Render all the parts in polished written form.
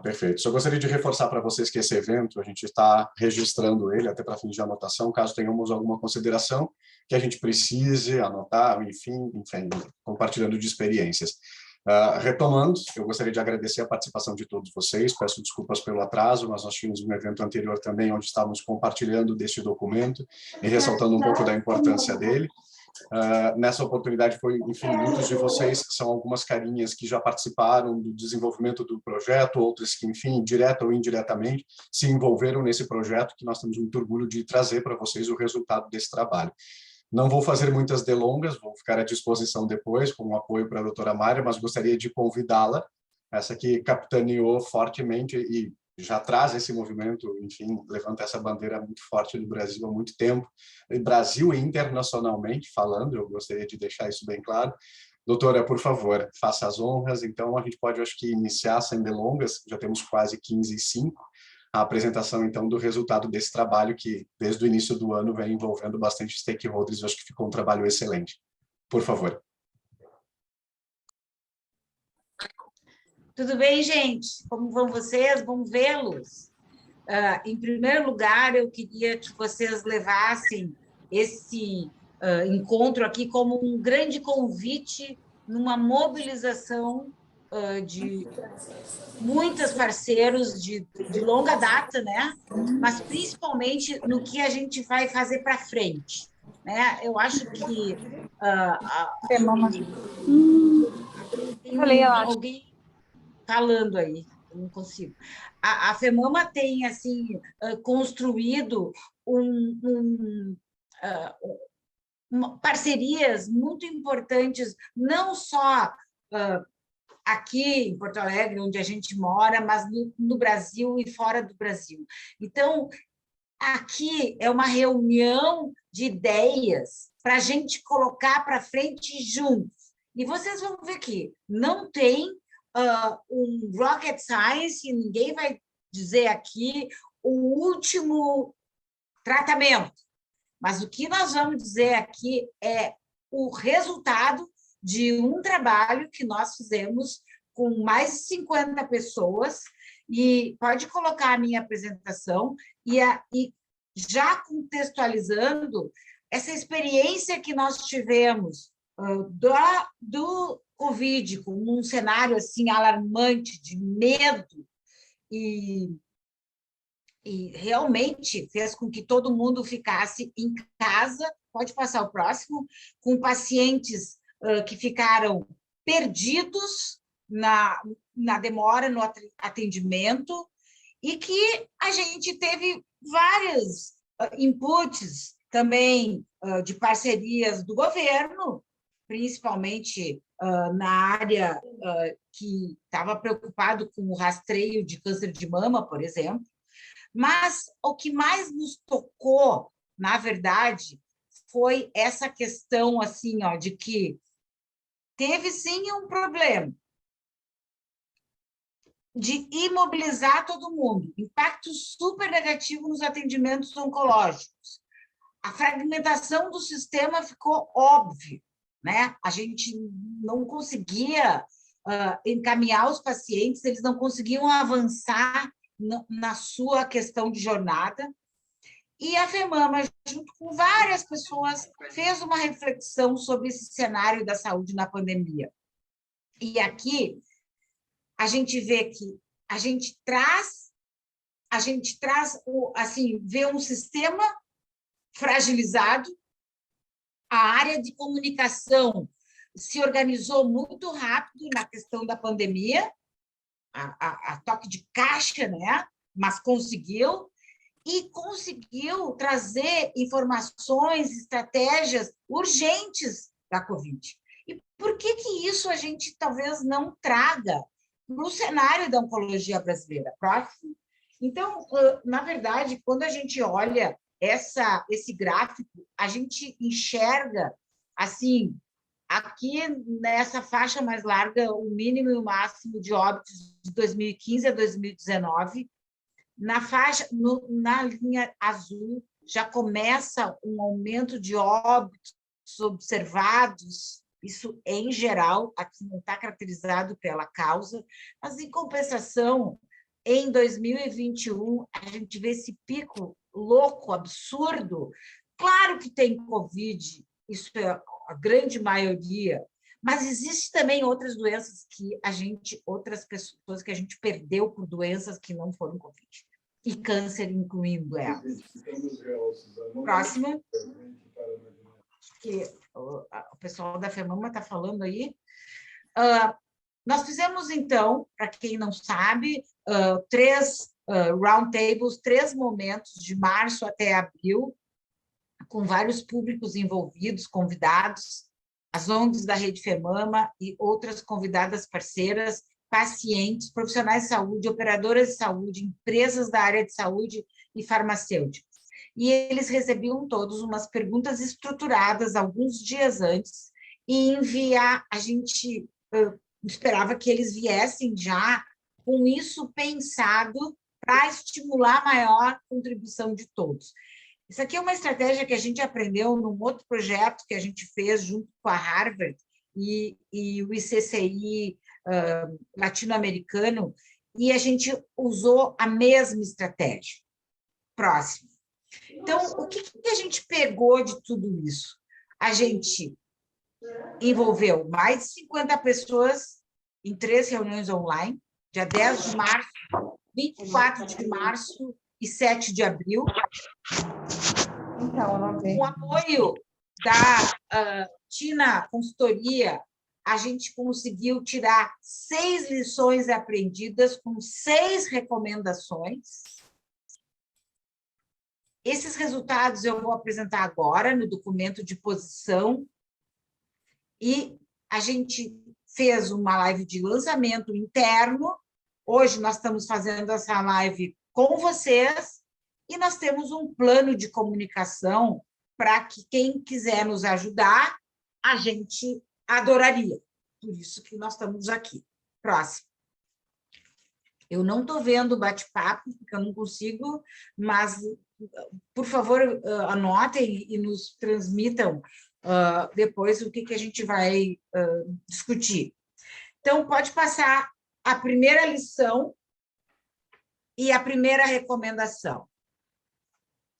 Perfeito. Só gostaria de reforçar para vocês que esse evento, a gente está registrando ele até para fins de anotação, caso tenhamos alguma consideração que a gente precise anotar, enfim, compartilhando de experiências. Retomando, eu gostaria de agradecer a participação de todos vocês, peço desculpas pelo atraso, mas nós tínhamos um evento anterior também, onde estávamos compartilhando deste documento e ressaltando um pouco da importância dele. Nessa oportunidade foi, enfim, muitos de vocês são algumas carinhas que já participaram do desenvolvimento do projeto, outras que, enfim, direta ou indiretamente, se envolveram nesse projeto, que nós temos muito orgulho de trazer para vocês o resultado desse trabalho. Não vou fazer muitas delongas, vou ficar à disposição depois, com o apoio para a doutora Mária, mas gostaria de convidá-la, essa que capitaneou fortemente e já traz esse movimento, enfim, levanta essa bandeira muito forte no Brasil há muito tempo, Brasil e internacionalmente falando, eu gostaria de deixar isso bem claro. Doutora, por favor, faça as honras. Então, a gente pode, acho que, iniciar sem delongas, já temos quase 15h05, a apresentação, então, do resultado desse trabalho que, desde o início do ano, vem envolvendo bastante stakeholders, eu acho que ficou um trabalho excelente. Por favor. Tudo bem, gente? Como vão vocês? Bom vê-los. Em primeiro lugar, eu queria que vocês levassem esse encontro aqui como um grande convite numa mobilização de muitos parceiros de longa data, né? Mas principalmente no que a gente vai fazer para frente, né? Eu acho que alguém falando aí, eu não consigo. A FEMAMA tem assim construído parcerias muito importantes, não só aqui em Porto Alegre, onde a gente mora, mas no Brasil e fora do Brasil. Então, aqui é uma reunião de ideias para a gente colocar para frente juntos. E vocês vão ver que não tem um rocket science, ninguém vai dizer aqui o último tratamento, mas o que nós vamos dizer aqui é o resultado de um trabalho que nós fizemos com mais de 50 pessoas, e pode colocar a minha apresentação, e já contextualizando essa experiência que nós tivemos do Covid, com um cenário assim alarmante, de medo, e realmente fez com que todo mundo ficasse em casa, pode passar o próximo, com pacientes que ficaram perdidos na demora no atendimento, e que a gente teve vários inputs também de parcerias do governo, principalmente na área que estava preocupado com o rastreio de câncer de mama, por exemplo. Mas o que mais nos tocou, na verdade, foi essa questão assim, de que teve sim um problema de imobilizar todo mundo, impacto super negativo nos atendimentos oncológicos. A fragmentação do sistema ficou óbvia, né? A gente não conseguia encaminhar os pacientes, eles não conseguiam avançar na sua questão de jornada. E a FEMAMA, junto com várias pessoas, fez uma reflexão sobre esse cenário da saúde na pandemia. E aqui a gente vê que a gente traz assim, vê um sistema fragilizado, a área de comunicação se organizou muito rápido na questão da pandemia, a toque de caixa, né? Mas conseguiu trazer informações, estratégias urgentes da Covid. E por que isso a gente talvez não traga para o cenário da oncologia brasileira? Próximo. Então, na verdade, quando a gente olha esse gráfico, a gente enxerga, assim, aqui nessa faixa mais larga, o mínimo e o máximo de óbitos de 2015 a 2019. Na linha azul, já começa um aumento de óbitos observados Isso, em geral, aqui não está caracterizado pela causa, mas, em compensação, em 2021, a gente vê esse pico louco, absurdo. Claro que tem Covid, isso é a grande maioria, mas existe também outras doenças outras pessoas que a gente perdeu por doenças que não foram Covid. E câncer incluindo elas. Próximo. Que o pessoal da FEMAMA está falando aí. Nós fizemos, então, para quem não sabe, 3 roundtables, 3 momentos de março até abril, com vários públicos envolvidos, convidados, as ONGs da Rede FEMAMA e outras convidadas parceiras, pacientes, profissionais de saúde, operadoras de saúde, empresas da área de saúde e farmacêuticas. E eles recebiam todos umas perguntas estruturadas alguns dias antes e a gente esperava que eles viessem já com isso pensado para estimular a maior contribuição de todos. Isso aqui é uma estratégia que a gente aprendeu num outro projeto que a gente fez junto com a Harvard e o ICCI latino-americano, e a gente usou a mesma estratégia. Próximo. Então, o que a gente pegou de tudo isso? A gente envolveu mais de 50 pessoas em 3 reuniões online, dia 10 de março, 24 de março e 7 de abril. Então, com o apoio da Tina Consultoria, a gente conseguiu tirar 6 lições aprendidas com 6 recomendações. Esses resultados eu vou apresentar agora no documento de posição. E a gente fez uma live de lançamento interno. Hoje nós estamos fazendo essa live com vocês e nós temos um plano de comunicação para que quem quiser nos ajudar, a gente adoraria. Por isso que nós estamos aqui. Próximo. Eu não estou vendo o bate-papo, porque eu não consigo, mas, por favor, anotem e nos transmitam depois o que a gente vai discutir. Então, pode passar a primeira lição e a primeira recomendação.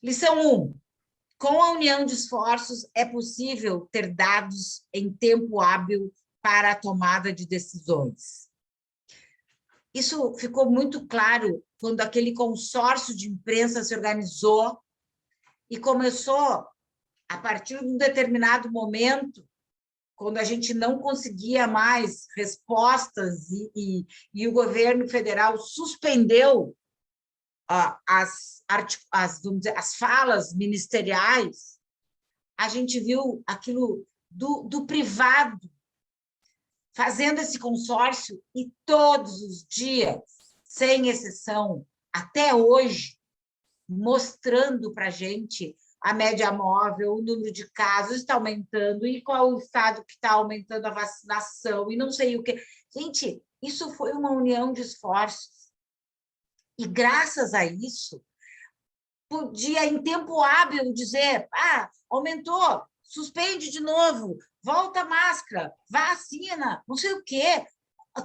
Lição 1. Com a união de esforços, é possível ter dados em tempo hábil para a tomada de decisões. Isso ficou muito claro quando aquele consórcio de imprensa se organizou e começou, a partir de um determinado momento, quando a gente não conseguia mais respostas e o governo federal suspendeu vamos dizer, as falas ministeriais, a gente viu aquilo do privado fazendo esse consórcio e todos os dias, sem exceção, até hoje, mostrando para a gente a média móvel, o número de casos está aumentando, e qual o estado que está aumentando a vacinação, e não sei o quê. Gente, isso foi uma união de esforços. E, graças a isso, podia, em tempo hábil, dizer, aumentou, suspende de novo, volta a máscara, vacina, não sei o quê.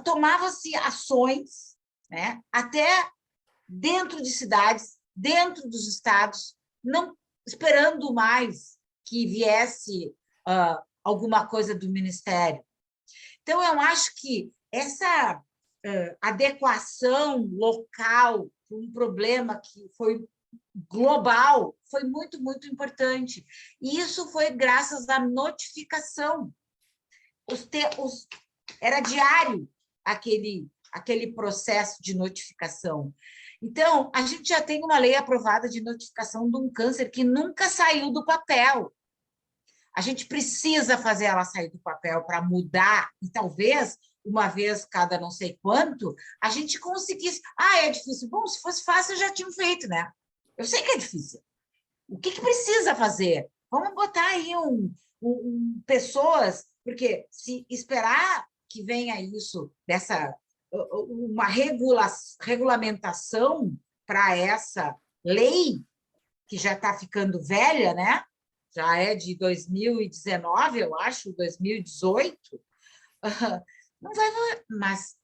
Tomava-se ações, né, até dentro de cidades, dentro dos estados, não esperando mais que viesse alguma coisa do Ministério. Então, eu acho que essa adequação local para um problema que foi global foi muito, muito importante. E isso foi graças à notificação. Era diário aquele processo de notificação. Então, a gente já tem uma lei aprovada de notificação de um câncer que nunca saiu do papel. A gente precisa fazer ela sair do papel para mudar, e talvez, uma vez cada não sei quanto, a gente conseguisse. É difícil. Bom, se fosse fácil, eu já tinha feito, né? Eu sei que é difícil. O que precisa fazer? Vamos botar aí pessoas, porque se esperar que venha isso, uma regulamentação para essa lei, que já está ficando velha, né? já é de 2019, eu acho, 2018, não vai, mas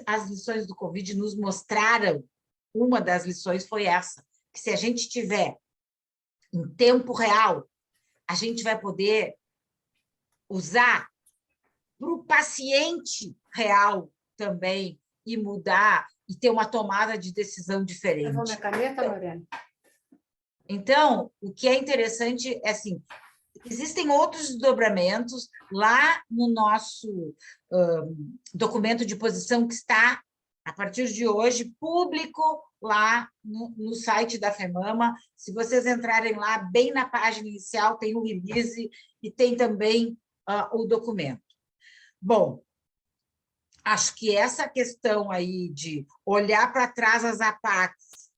as lições do Covid nos mostraram, uma das lições foi essa, que se a gente tiver em tempo real, a gente vai poder usar para o paciente real também e mudar e ter uma tomada de decisão diferente. Levou minha caneta, Lorena? Então, o que é interessante é assim, existem outros desdobramentos lá no nosso documento de posição que está, a partir de hoje, público lá no site da FEMAMA. Se vocês entrarem lá, bem na página inicial, tem o release e tem também o documento. Bom, acho que essa questão aí de olhar para trás as APACs,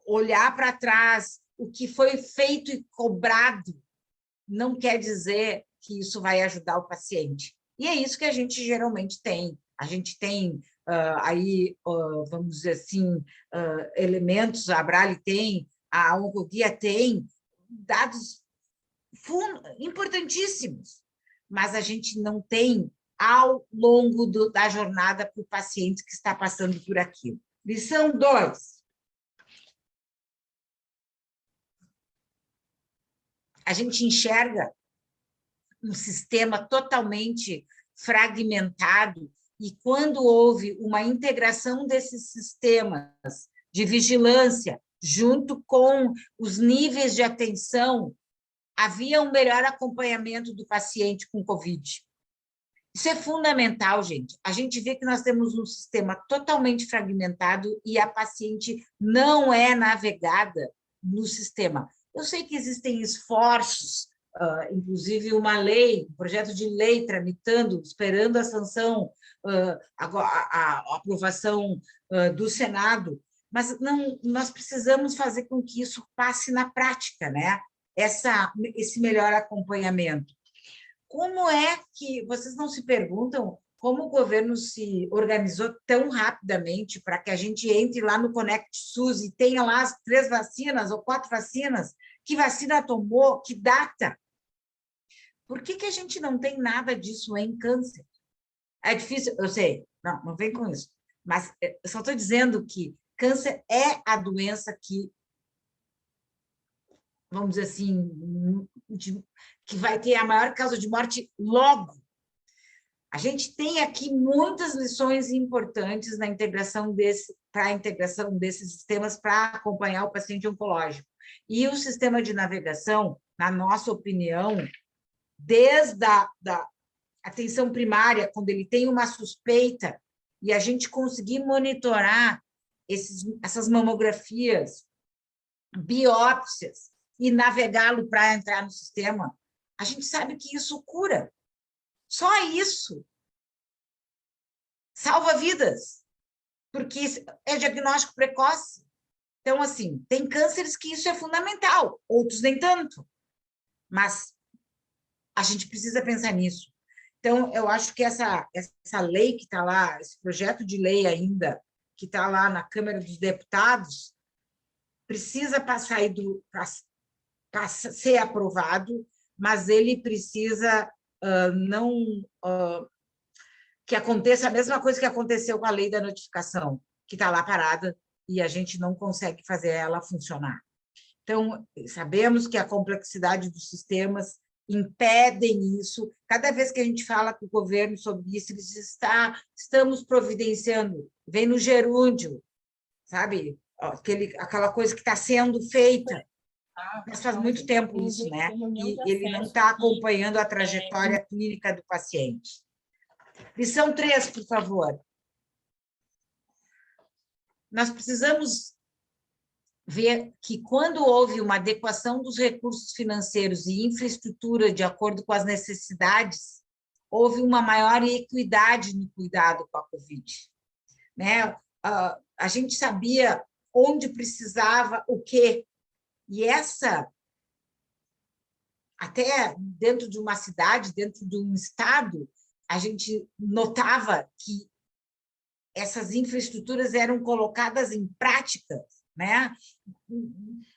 olhar para trás o que foi feito e cobrado, não quer dizer que isso vai ajudar o paciente. E é isso que a gente geralmente tem. A gente tem aí, vamos dizer assim, elementos, a Abrale tem, a Oncoguia tem, dados importantíssimos, mas a gente não tem ao longo da jornada para o paciente que está passando por aquilo. Lição 2. A gente enxerga um sistema totalmente fragmentado e quando houve uma integração desses sistemas de vigilância junto com os níveis de atenção, havia um melhor acompanhamento do paciente com Covid. Isso é fundamental, gente. A gente vê que nós temos um sistema totalmente fragmentado e a paciente não é navegada no sistema. Eu sei que existem esforços, inclusive uma lei, um projeto de lei tramitando, esperando a sanção, a aprovação do Senado, mas não, nós precisamos fazer com que isso passe na prática, né? Esse melhor acompanhamento. Como é que vocês não se perguntam como o governo se organizou tão rapidamente para que a gente entre lá no Conect SUS e tenha lá as 3 vacinas ou 4 vacinas? Que vacina tomou? Que data? Por que a gente não tem nada disso em câncer? É difícil, eu sei, não vem com isso, mas eu só estou dizendo que câncer é a doença que, vamos dizer assim, que vai ter a maior causa de morte logo. A gente tem aqui muitas lições importantes na integração desses sistemas para acompanhar o paciente oncológico. E o sistema de navegação, na nossa opinião, desde a atenção primária, quando ele tem uma suspeita, e a gente conseguir monitorar essas mamografias, biópsias, e navegá-lo para entrar no sistema, a gente sabe que isso cura. Só isso salva vidas, porque é diagnóstico precoce. Então, assim, tem cânceres que isso é fundamental, outros nem tanto, mas a gente precisa pensar nisso. Então, eu acho que essa lei que está lá, esse projeto de lei ainda, que está lá na Câmara dos Deputados, precisa passar para ser aprovado, mas ele precisa que aconteça a mesma coisa que aconteceu com a lei da notificação, que está lá parada e a gente não consegue fazer ela funcionar. Então, sabemos que a complexidade dos sistemas impedem isso. Cada vez que a gente fala com o governo sobre isso, eles estamos providenciando, vem no gerúndio, sabe? Aquela coisa que está sendo feita. Mas faz muito tempo isso, né? E ele não está acompanhando a trajetória clínica do paciente. Lição 3, por favor. Nós precisamos ver que, quando houve uma adequação dos recursos financeiros e infraestrutura de acordo com as necessidades, houve uma maior equidade no cuidado com a Covid. Né? A gente sabia onde precisava o quê. E até dentro de uma cidade, dentro de um estado, a gente notava que essas infraestruturas eram colocadas em prática né?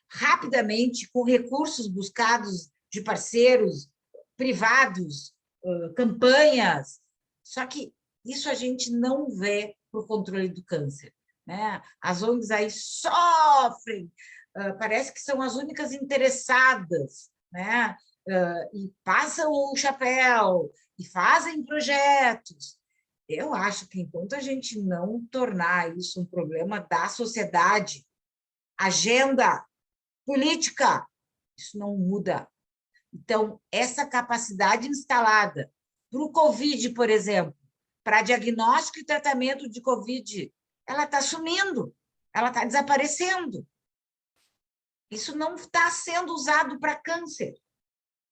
Rapidamente, com recursos buscados de parceiros privados, campanhas. Só que isso a gente não vê para o controle do câncer, né? As ONGs aí sofrem, parece que são as únicas interessadas, né? E passam o chapéu, e fazem projetos. Eu acho que enquanto a gente não tornar isso um problema da sociedade, agenda política, isso não muda. Então, essa capacidade instalada para o Covid, por exemplo, para diagnóstico e tratamento de Covid, ela está sumindo, ela está desaparecendo. Isso não está sendo usado para câncer.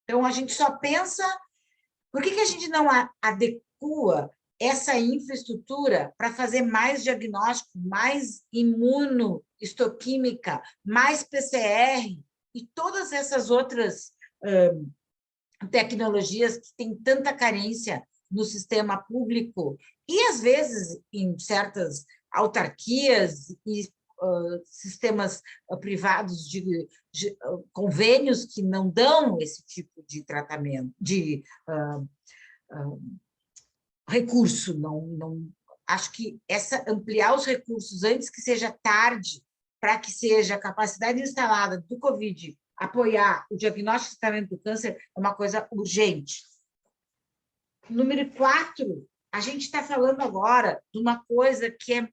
Então, a gente só pensa... Por que a gente não adequa essa infraestrutura para fazer mais diagnóstico, mais imunohistoquímica, mais PCR e todas essas outras tecnologias que têm tanta carência no sistema público e, às vezes, em certas autarquias e sistemas privados de convênios que não dão esse tipo de tratamento, de recurso. Não, acho que ampliar os recursos antes que seja tarde, para que seja a capacidade instalada do Covid apoiar o diagnóstico e tratamento do câncer, é uma coisa urgente. Número 4, a gente está falando agora de uma coisa que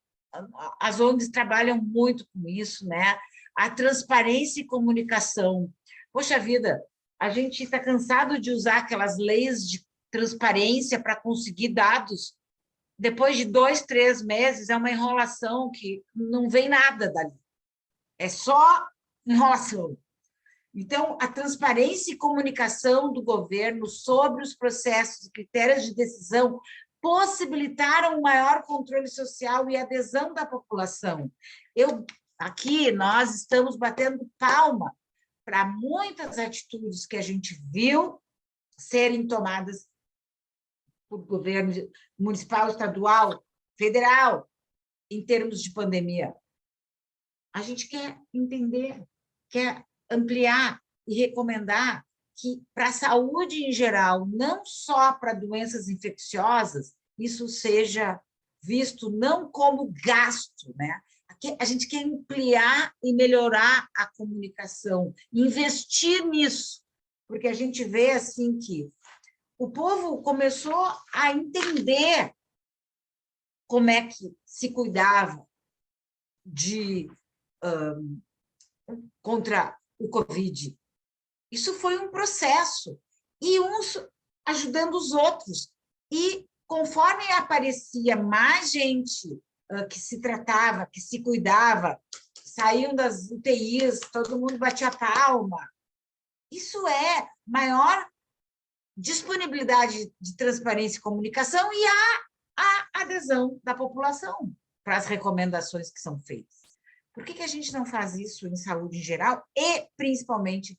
as ONGs trabalham muito com isso, né? A transparência e comunicação. Poxa vida, a gente está cansado de usar aquelas leis de transparência para conseguir dados. Depois de 2, 3 meses, é uma enrolação que não vem nada dali. É só enrolação. Então, a transparência e comunicação do governo sobre os processos e critérios de decisão possibilitaram um maior controle social e adesão da população. Aqui, nós estamos batendo palma para muitas atitudes que a gente viu serem tomadas por governo municipal, estadual, federal, em termos de pandemia. A gente quer entender, quer ampliar e recomendar que, para a saúde em geral, não só para doenças infecciosas, isso seja visto não como gasto, né? A gente quer ampliar e melhorar a comunicação, investir nisso, porque a gente vê assim que o povo começou a entender como é que se cuidava contra o Covid. Isso foi um processo, e uns ajudando os outros. E, conforme aparecia mais gente que se tratava, que se cuidava, saíam das UTIs, todo mundo batia palma. Isso é maior disponibilidade de transparência e comunicação e a adesão da população para as recomendações que são feitas. Por que a gente não faz isso em saúde em geral e, principalmente,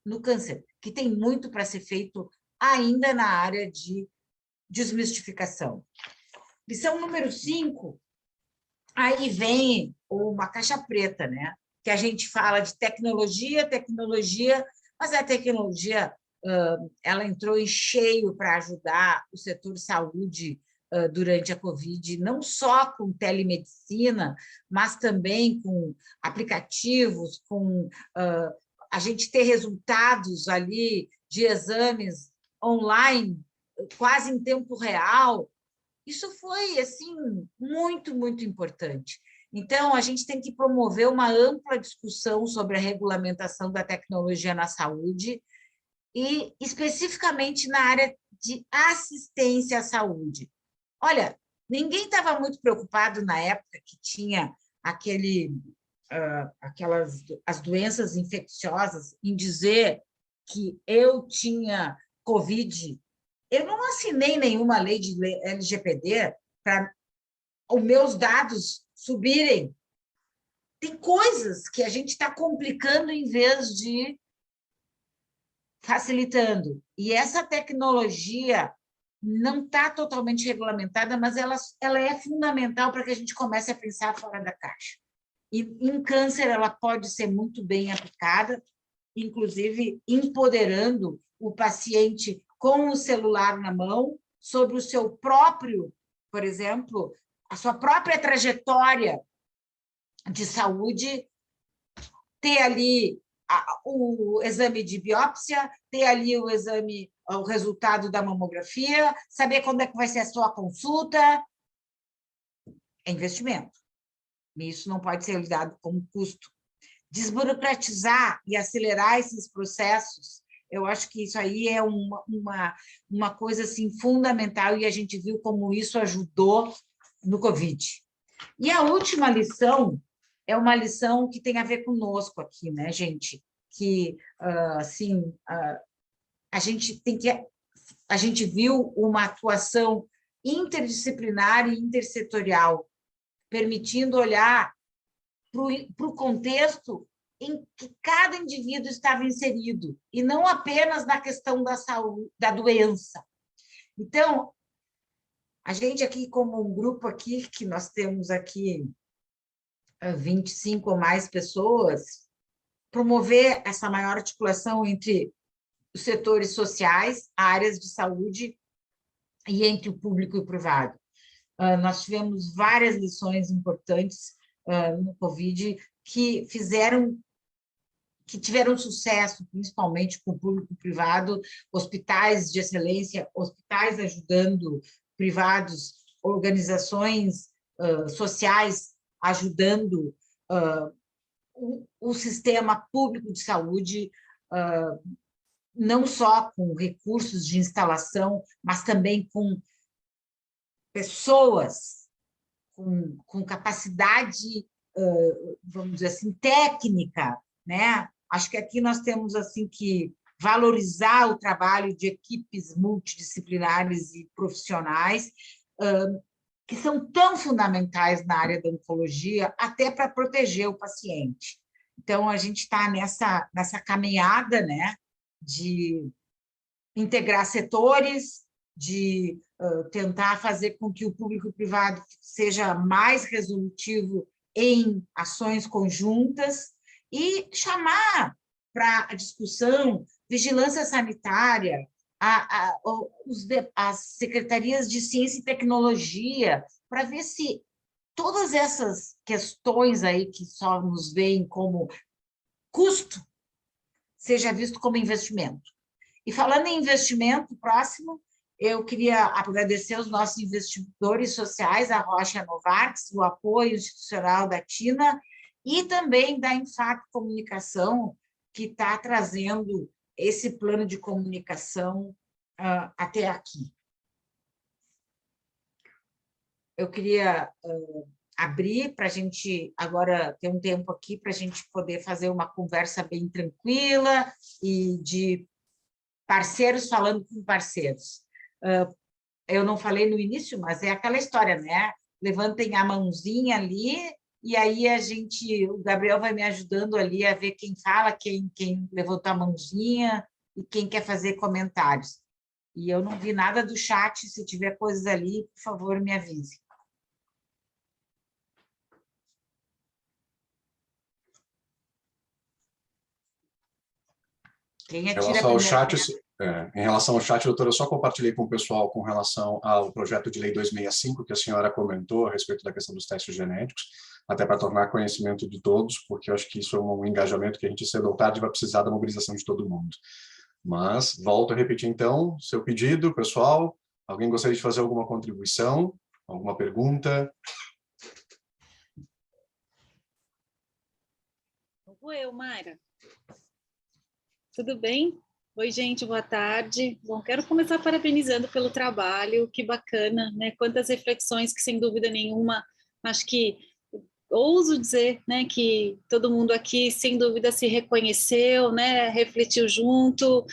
no câncer, que tem muito para ser feito ainda na área de desmistificação? Lição número 5, aí vem uma caixa preta, né? Que a gente fala de tecnologia, mas a tecnologia ela entrou em cheio para ajudar o setor de saúde durante a Covid, não só com telemedicina, mas também com aplicativos, com a gente ter resultados ali de exames online, quase em tempo real. Isso foi assim muito, muito importante. Então, a gente tem que promover uma ampla discussão sobre a regulamentação da tecnologia na saúde e, especificamente, na área de assistência à saúde. Olha, ninguém estava muito preocupado na época que tinha as doenças infecciosas em dizer que eu tinha Covid. Eu não assinei nenhuma lei de LGPD para os meus dados subirem. Tem coisas que a gente está complicando em vez de facilitando. E essa tecnologia não está totalmente regulamentada, mas ela é fundamental para que a gente comece a pensar fora da caixa. E em câncer ela pode ser muito bem aplicada, inclusive empoderando o paciente com o celular na mão, sobre o seu próprio, por exemplo, a sua própria trajetória de saúde, ter ali o exame de biópsia, ter ali o resultado da mamografia, saber quando é que vai ser a sua consulta. É investimento. E isso não pode ser lidado como custo. Desburocratizar e acelerar esses processos, eu acho que isso aí é uma coisa assim, fundamental, e a gente viu como isso ajudou no Covid. E a última lição é uma lição que tem a ver conosco aqui, né, gente? Que, assim, a gente viu uma atuação interdisciplinar e intersetorial, permitindo olhar para o contexto em que cada indivíduo estava inserido, e não apenas na questão da saúde, da doença. Então, a gente aqui, como um grupo aqui, que nós temos aqui 25 ou mais pessoas, promover essa maior articulação entre os setores sociais, áreas de saúde, e entre o público e o privado. Nós tivemos várias lições importantes no Covid que tiveram sucesso, principalmente com o público privado, hospitais de excelência, hospitais ajudando privados, organizações sociais ajudando o sistema público de saúde, não só com recursos de instalação, mas também com pessoas com capacidade, vamos dizer assim, técnica, né? Acho que aqui nós temos assim que valorizar o trabalho de equipes multidisciplinares e profissionais, que são tão fundamentais na área da oncologia, até para proteger o paciente. Então, a gente está nessa caminhada, né, de integrar setores, de tentar fazer com que o público e o privado seja mais resolutivo em ações conjuntas e chamar para a discussão vigilância sanitária, as secretarias de ciência e tecnologia, para ver se todas essas questões aí que só nos veem como custo, seja visto como investimento. E falando em investimento próximo, eu queria agradecer aos nossos investidores sociais, a Rocha Novartis, o apoio institucional da TINA e também da Infac Comunicação, que está trazendo esse plano de comunicação até aqui. Eu queria abrir para a gente agora ter um tempo aqui para a gente poder fazer uma conversa bem tranquila e de parceiros falando com parceiros. Eu não falei no início, mas é aquela história, né? Levantem a mãozinha ali, e aí o Gabriel vai me ajudando ali a ver quem fala, quem levantou a mãozinha e quem quer fazer comentários. E eu não vi nada do chat, se tiver coisas ali, por favor, me avise. Quem atira Em relação ao chat, doutora, eu só compartilhei com o pessoal com relação ao projeto de lei 265, que a senhora comentou a respeito da questão dos testes genéticos, até para tornar conhecimento de todos, porque eu acho que isso é um engajamento que a gente, cedo ou tarde, vai precisar da mobilização de todo mundo. Mas, volto a repetir, então, seu pedido, pessoal. Alguém gostaria de fazer alguma contribuição? Alguma pergunta? Oi, Mayra. Tudo bem? Oi, gente, boa tarde. Bom, quero começar parabenizando pelo trabalho, que bacana, né? Quantas reflexões que, sem dúvida nenhuma, acho que ouso dizer, né, que todo mundo aqui, sem dúvida, se reconheceu, né, refletiu junto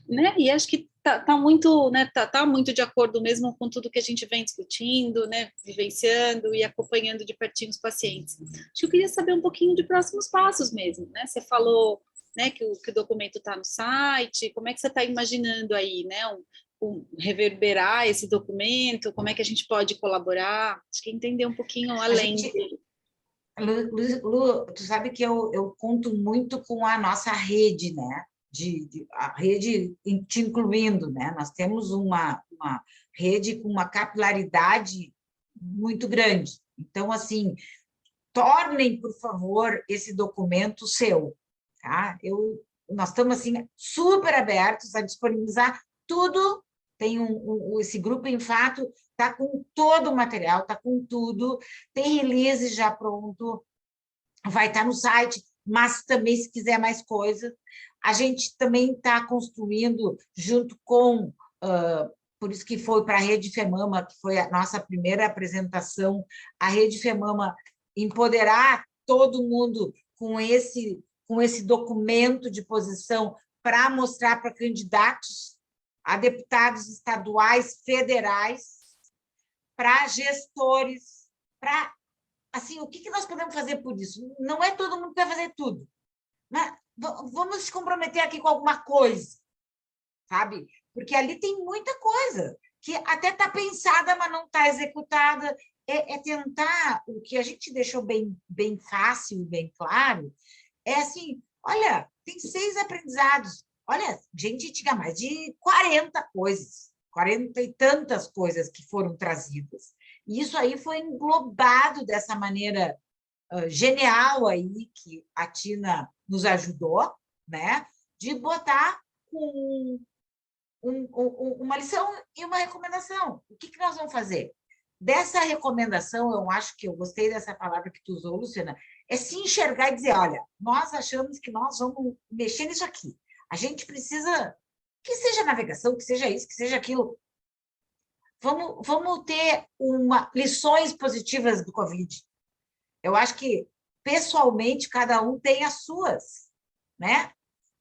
né, e acho que tá muito, né, tá muito de acordo mesmo com tudo que a gente vem discutindo, né, vivenciando e acompanhando de pertinho os pacientes. Acho que eu queria saber um pouquinho de próximos passos mesmo, né? Você falou, né, que o documento está no site, como é que você está imaginando aí, né, reverberar esse documento, como é que a gente pode colaborar? Acho que entender um pouquinho além dele. Lu, tu sabe que eu conto muito com a nossa rede, né? A rede te incluindo, né? Nós temos uma rede com uma capilaridade muito grande. Então, assim, tornem, por favor, esse documento seu, tá? Nós estamos, assim, super abertos a disponibilizar tudo. Tem esse grupo em fato, está com todo o material, está com tudo, tem release já pronto, vai estar no site, mas também, se quiser mais coisas, a gente também está construindo, junto com, por isso que foi para a Rede FEMAMA, que foi a nossa primeira apresentação, a Rede FEMAMA empoderar todo mundo com esse documento de posição para mostrar para candidatos a deputados estaduais, federais, para gestores, para assim, o que nós podemos fazer por isso? Não é todo mundo que vai fazer tudo, mas vamos se comprometer aqui com alguma coisa, sabe? Porque ali tem muita coisa que até está pensada, mas não está executada. É tentar, o que a gente deixou bem fácil, bem claro, é assim, olha, tem 6 aprendizados. Olha, gente, tinha mais de 40 coisas, 40 e tantas coisas que foram trazidas. E isso aí foi englobado dessa maneira genial aí que a Tina nos ajudou, né? De botar uma lição e uma recomendação. O que nós vamos fazer? Dessa recomendação, eu acho que eu gostei dessa palavra que tu usou, Luciana, é se enxergar e dizer, olha, nós achamos que nós vamos mexer nisso aqui. A gente precisa, que seja navegação, que seja isso, que seja aquilo. Vamos ter lições positivas do Covid. Eu acho que, pessoalmente, cada um tem as suas, né?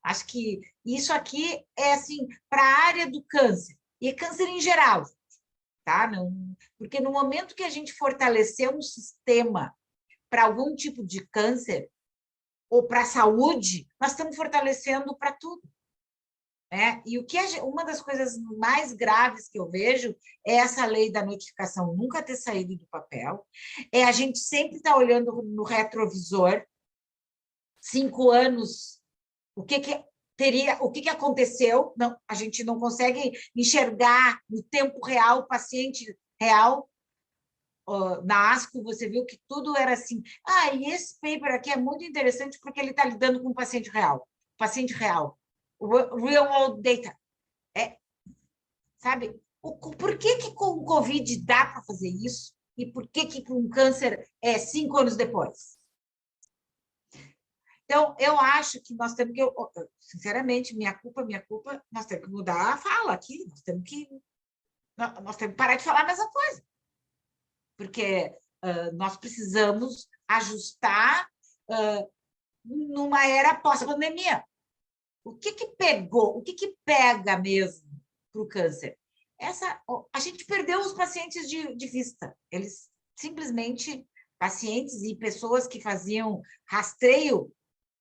Acho que isso aqui é, assim, para a área do câncer, e câncer em geral, tá? Não, porque no momento que a gente fortalecer um sistema para algum tipo de câncer, ou para a saúde, nós estamos fortalecendo para tudo. Né? E uma das coisas mais graves que eu vejo é essa lei da notificação nunca ter saído do papel, é a gente sempre estar olhando no retrovisor, 5 anos, o que aconteceu, não, a gente não consegue enxergar no tempo real, o paciente real. Na ASCO, você viu que tudo era assim, e esse paper aqui é muito interessante porque ele está lidando com o paciente real, real world data. Sabe? Por que com o Covid dá para fazer isso? E por que com câncer é 5 anos depois? Então, eu acho que nós temos que, sinceramente, minha culpa, nós temos que mudar a fala aqui, nós temos que parar de falar a mesma coisa. Porque nós precisamos ajustar numa era pós-pandemia. O que pegou? O que pega mesmo para o câncer? A gente perdeu os pacientes de vista. Eles simplesmente, pacientes e pessoas que faziam rastreio,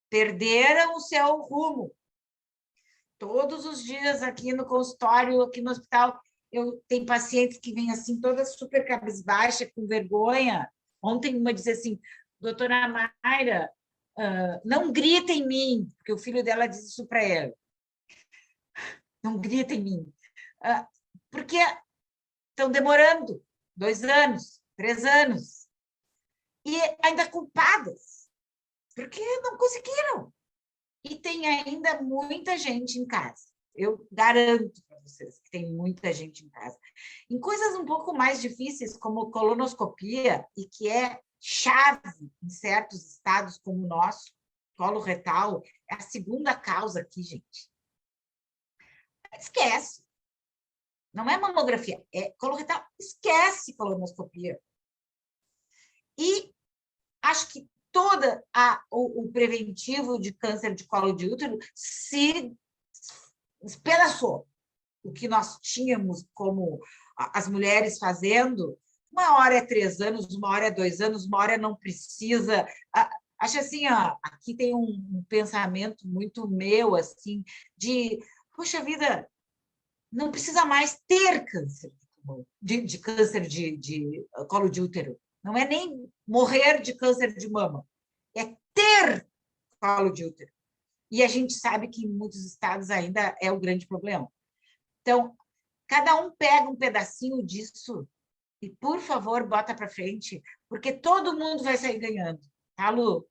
perderam o seu rumo. Todos os dias aqui no consultório, aqui no hospital, eu tenho pacientes que vêm assim, todas super cabisbaixa, com vergonha. Ontem uma disse assim, doutora Mayra, não grita em mim, porque o filho dela disse isso para ela. Não grita em mim. Porque estão demorando 2 anos, 3 anos. E ainda culpadas, porque não conseguiram. E tem ainda muita gente em casa. Eu garanto para vocês que tem muita gente em casa. Em coisas um pouco mais difíceis, como colonoscopia, e que é chave em certos estados como o nosso, colo retal, é a segunda causa aqui, gente. Esquece. Não é mamografia, é colo retal. Esquece colonoscopia. E acho que todo o preventivo de câncer de colo de útero se espedaçou. O que nós tínhamos como as mulheres fazendo, uma hora é 3 anos, uma hora é 2 anos, uma hora não precisa. Acho assim, aqui tem um pensamento muito meu, assim, de, poxa vida, não precisa mais ter câncer de câncer de colo de útero. Não é nem morrer de câncer de mama, é ter colo de útero. E a gente sabe que em muitos estados ainda é o grande problema. Então, cada um pega um pedacinho disso e, por favor, bota para frente, porque todo mundo vai sair ganhando. Tá, Lu?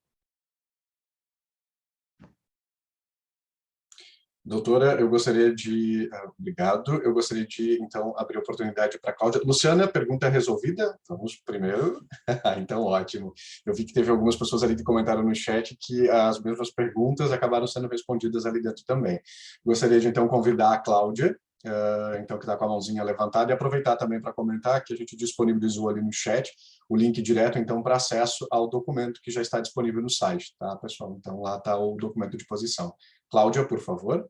Doutora, eu gostaria de... Obrigado. Eu gostaria de, então, abrir a oportunidade para a Cláudia. Luciana, pergunta resolvida? Vamos primeiro. Então, ótimo. Eu vi que teve algumas pessoas ali que comentaram no chat que as mesmas perguntas acabaram sendo respondidas ali dentro também. Gostaria de, então, convidar a Cláudia, então, que está com a mãozinha levantada, e aproveitar também para comentar que a gente disponibilizou ali no chat o link direto, então, para acesso ao documento que já está disponível no site, tá, pessoal? Então, lá está o documento de posição. Cláudia, por favor.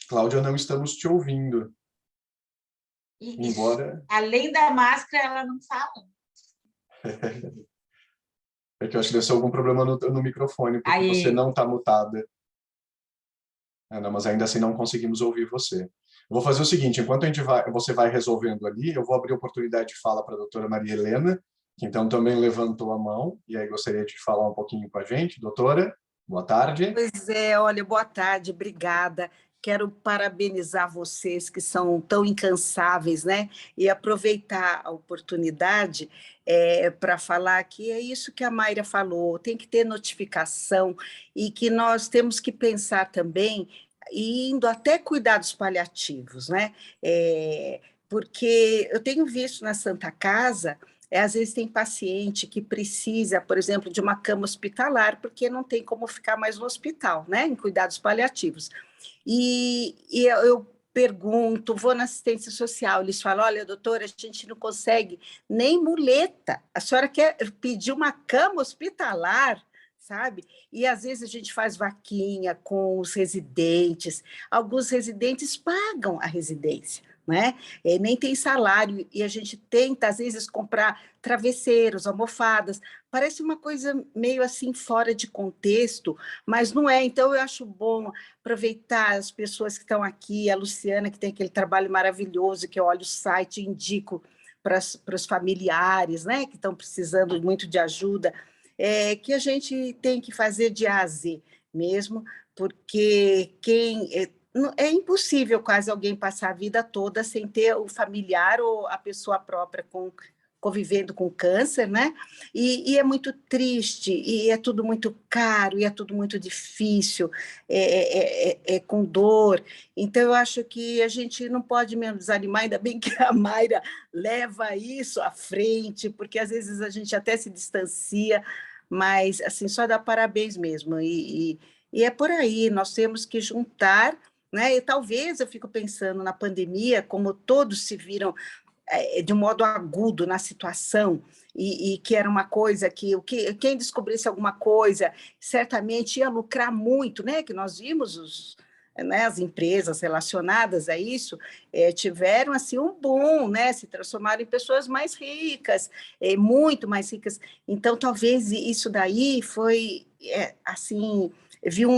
Cláudia, não estamos te ouvindo. Embora... Além da máscara, ela não fala. É que eu acho que deve ser algum problema no microfone, porque Aí. você não está mutada. Não, mas ainda assim não conseguimos ouvir você. Eu vou fazer o seguinte, enquanto você vai resolvendo ali, eu vou abrir a oportunidade de fala para a doutora Maria Helena, que então também levantou a mão, e aí gostaria de falar um pouquinho com a gente. Doutora, boa tarde. Pois é, olha, boa tarde, obrigada. Quero parabenizar vocês que são tão incansáveis, né? E aproveitar a oportunidade para falar que é isso que a Mayra falou, tem que ter notificação e que nós temos que pensar também, indo até cuidados paliativos, né? Porque eu tenho visto na Santa Casa... às vezes tem paciente que precisa, por exemplo, de uma cama hospitalar, porque não tem como ficar mais no hospital, né, em cuidados paliativos. E eu pergunto, vou na assistência social, eles falam, olha, doutora, a gente não consegue nem muleta, a senhora quer pedir uma cama hospitalar, sabe? E às vezes a gente faz vaquinha com os residentes, alguns residentes pagam a residência, né? Nem tem salário, e a gente tenta, às vezes, comprar travesseiros, almofadas, parece uma coisa meio assim fora de contexto, mas não é. Então, eu acho bom aproveitar as pessoas que estão aqui, a Luciana, que tem aquele trabalho maravilhoso, que eu olho o site e indico para os familiares, né, que estão precisando muito de ajuda, que a gente tem que fazer de A a Z mesmo, porque é impossível quase alguém passar a vida toda sem ter o familiar ou a pessoa própria convivendo com câncer, né? E é muito triste, e é tudo muito caro, e é tudo muito difícil, com dor. Então, eu acho que a gente não pode mesmo desanimar, ainda bem que a Mayra leva isso à frente, porque às vezes a gente até se distancia, mas assim, só dá parabéns mesmo. E é por aí, nós temos que juntar, né? E talvez eu fico pensando na pandemia, como todos se viram de um modo agudo na situação, e que era uma coisa que quem descobrisse alguma coisa certamente ia lucrar muito, né? Que nós vimos as empresas relacionadas a isso tiveram assim um boom, né? Se transformaram em pessoas mais ricas, muito mais ricas. Então, talvez isso daí foi assim, viu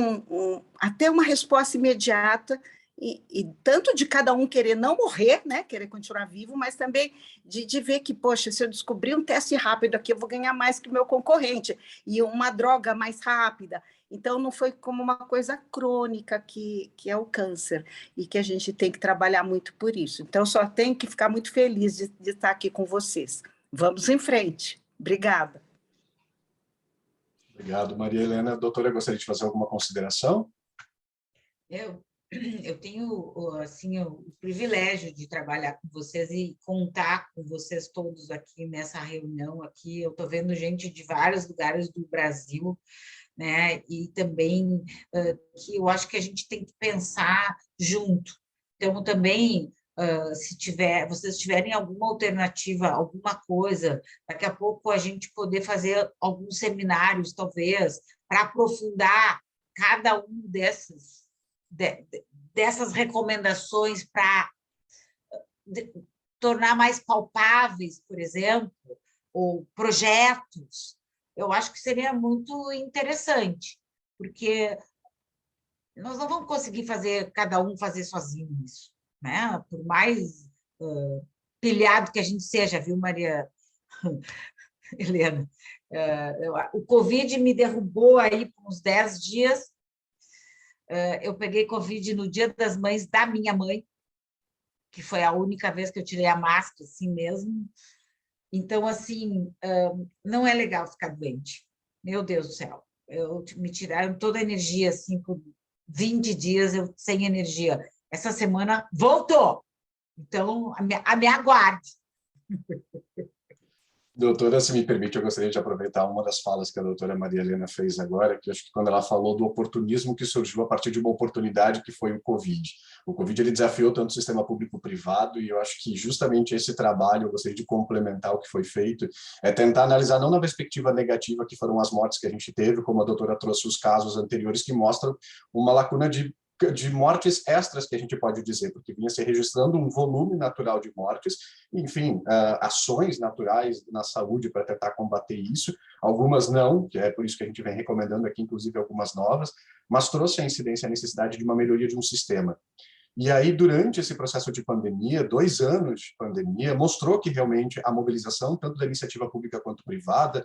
até uma resposta imediata. E tanto de cada um querer não morrer, né, querer continuar vivo, mas também de ver que, poxa, se eu descobrir um teste rápido aqui, eu vou ganhar mais que o meu concorrente, e uma droga mais rápida. Então, não foi como uma coisa crônica que é o câncer, e que a gente tem que trabalhar muito por isso. Então, só tenho que ficar muito feliz de estar aqui com vocês. Vamos em frente. Obrigada. Obrigado, Maria Helena. Doutora, gostaria de fazer alguma consideração? Eu tenho assim o privilégio de trabalhar com vocês e contar com vocês todos aqui nessa reunião aqui. Eu estou vendo gente de vários lugares do Brasil, né? E também que eu acho que a gente tem que pensar junto. Então, também, se vocês tiverem alguma alternativa, alguma coisa, daqui a pouco a gente poder fazer alguns seminários, talvez, para aprofundar cada um dessas recomendações para tornar mais palpáveis, por exemplo, ou projetos, eu acho que seria muito interessante, porque nós não vamos conseguir fazer cada um fazer sozinho isso. né? Por mais pilhado que a gente seja, viu, Maria Helena? O Covid me derrubou aí por uns 10 dias. Eu peguei Covid no Dia das Mães da minha mãe, que foi a única vez que eu tirei a máscara, assim mesmo. Então, assim, não é legal ficar doente. Meu Deus do céu. Me tiraram toda a energia, assim, por 20 dias eu sem energia. Essa semana voltou. Então, me aguarde. Doutora, se me permite, eu gostaria de aproveitar uma das falas que a doutora Maria Helena fez agora, que acho que quando ela falou do oportunismo que surgiu a partir de uma oportunidade que foi o Covid. O Covid ele desafiou tanto o sistema público-privado e eu acho que justamente esse trabalho, eu gostaria de complementar o que foi feito, é tentar analisar não na perspectiva negativa que foram as mortes que a gente teve, como a doutora trouxe os casos anteriores que mostram uma lacuna de mortes extras, que a gente pode dizer, porque vinha se registrando um volume natural de mortes, enfim, ações naturais na saúde para tentar combater isso, algumas não, que é por isso que a gente vem recomendando aqui, inclusive algumas novas, mas trouxe a incidência, a necessidade de uma melhoria de um sistema. E aí, durante esse processo de pandemia, 2 anos de pandemia, mostrou que realmente a mobilização, tanto da iniciativa pública quanto privada,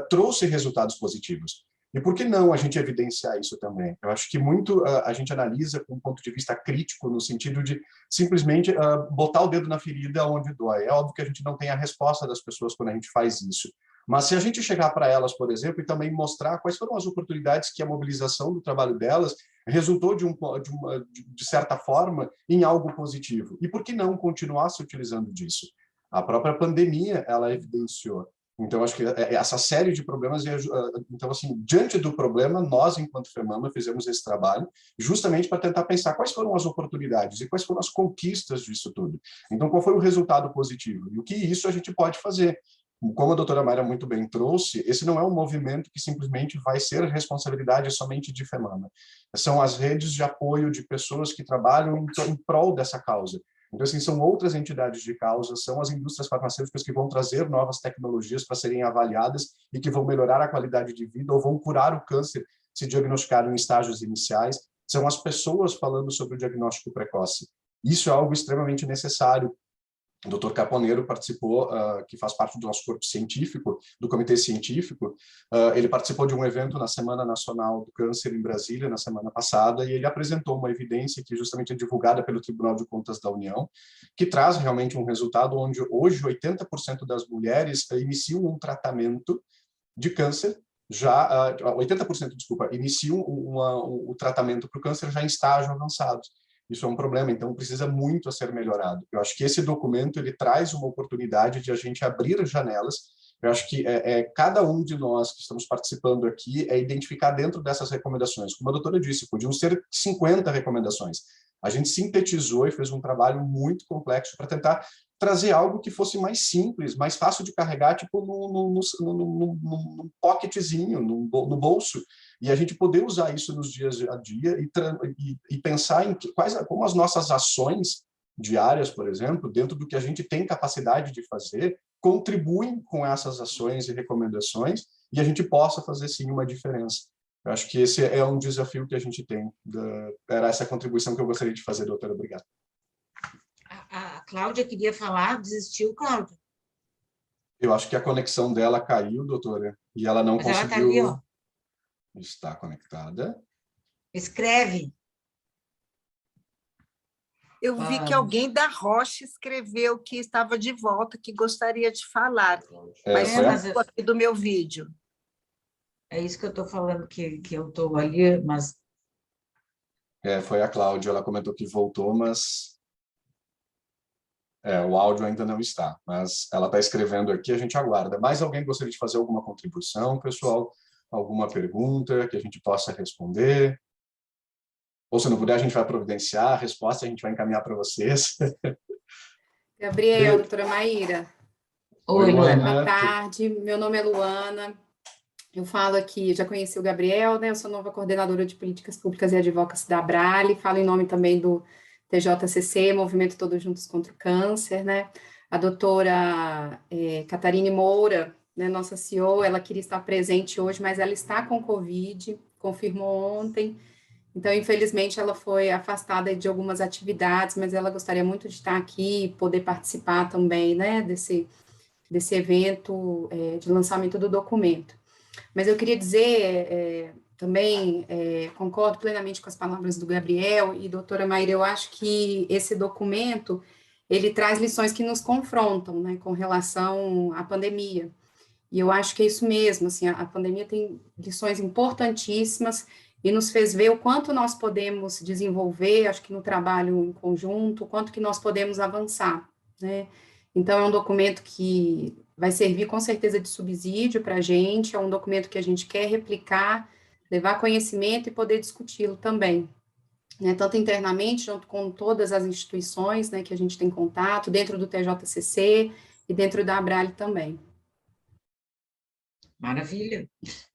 trouxe resultados positivos. E por que não a gente evidenciar isso também? Eu acho que muito a gente analisa com um ponto de vista crítico, no sentido de simplesmente botar o dedo na ferida onde dói. É óbvio que a gente não tem a resposta das pessoas quando a gente faz isso. Mas se a gente chegar para elas, por exemplo, e também mostrar quais foram as oportunidades que a mobilização do trabalho delas resultou de certa forma em algo positivo. E por que não continuar se utilizando disso? A própria pandemia, ela evidenciou. Então, acho que essa série de problemas... Então, assim, diante do problema, nós, enquanto FEMAMA, fizemos esse trabalho justamente para tentar pensar quais foram as oportunidades e quais foram as conquistas disso tudo. Então, qual foi o resultado positivo? E o que isso a gente pode fazer? Como a doutora Mayra muito bem trouxe, esse não é um movimento que simplesmente vai ser responsabilidade somente de FEMAMA. São as redes de apoio de pessoas que trabalham em prol dessa causa. Então, assim, são outras entidades de causa, são as indústrias farmacêuticas que vão trazer novas tecnologias para serem avaliadas e que vão melhorar a qualidade de vida ou vão curar o câncer se diagnosticado em estágios iniciais. São as pessoas falando sobre o diagnóstico precoce. Isso é algo extremamente necessário. O Dr. Caponeiro participou, que faz parte do nosso corpo científico, do comitê científico, ele participou de um evento na Semana Nacional do Câncer em Brasília, na semana passada, e ele apresentou uma evidência que justamente é divulgada pelo Tribunal de Contas da União, que traz realmente um resultado onde hoje 80% das mulheres iniciam um tratamento de câncer, já 80%, desculpa, iniciam o tratamento para o câncer já em estágio avançado. Isso é um problema, então precisa muito a ser melhorado. Eu acho que esse documento ele traz uma oportunidade de a gente abrir janelas. Eu acho que cada um de nós que estamos participando aqui é identificar dentro dessas recomendações. Como a doutora disse, podiam ser 50 recomendações. A gente sintetizou e fez um trabalho muito complexo para tentar trazer algo que fosse mais simples, mais fácil de carregar, tipo num pocketzinho, no bolso, e a gente poder usar isso nos dias a dia e pensar em como as nossas ações diárias, por exemplo, dentro do que a gente tem capacidade de fazer, contribuem com essas ações e recomendações e a gente possa fazer, sim, uma diferença. Eu acho que esse é um desafio que a gente tem. Era essa contribuição que eu gostaria de fazer, doutora. Obrigado. A Cláudia queria falar, desistiu, Cláudia? Eu acho que a conexão dela caiu, doutora, e ela não conseguiu... Ela está ali, ó. Está conectada. Escreve. Eu vi que alguém da Rocha escreveu que estava de volta, que gostaria de falar, mas eu aqui do meu vídeo. É isso que eu estou falando, que eu estou ali, mas... Foi a Cláudia, ela comentou que voltou, mas... o áudio ainda não está, mas ela está escrevendo aqui, a gente aguarda. Mais alguém gostaria de fazer alguma contribuição, pessoal? Alguma pergunta que a gente possa responder? Ou se não puder, a gente vai providenciar a resposta, a gente vai encaminhar para vocês. Gabriel, doutora Maíra. Oi, Luana. Boa tarde, meu nome é Luana. Eu falo aqui, já conheci o Gabriel, né? Eu sou nova coordenadora de Políticas Públicas e Advocacy da Abrale, falo em nome também do TJCC, Movimento Todos Juntos contra o Câncer, né? A doutora Catarine Moura, né, nossa CEO, ela queria estar presente hoje, mas ela está com Covid, confirmou ontem, Então, infelizmente, ela foi afastada de algumas atividades, mas ela gostaria muito de estar aqui, poder participar também, né, desse evento de lançamento do documento. Mas eu queria dizer também, concordo plenamente com as palavras do Gabriel e doutora Maíra, eu acho que esse documento, ele traz lições que nos confrontam, né, com relação à pandemia. E eu acho que é isso mesmo, assim, a pandemia tem lições importantíssimas e nos fez ver o quanto nós podemos desenvolver, acho que no trabalho em conjunto, o quanto que nós podemos avançar, né? Então, é um documento que vai servir com certeza de subsídio para a gente, é um documento que a gente quer replicar, levar conhecimento e poder discuti-lo também, né? Tanto internamente, junto com todas as instituições, né, que a gente tem contato, dentro do TJCC e dentro da Abrale também. Maravilha.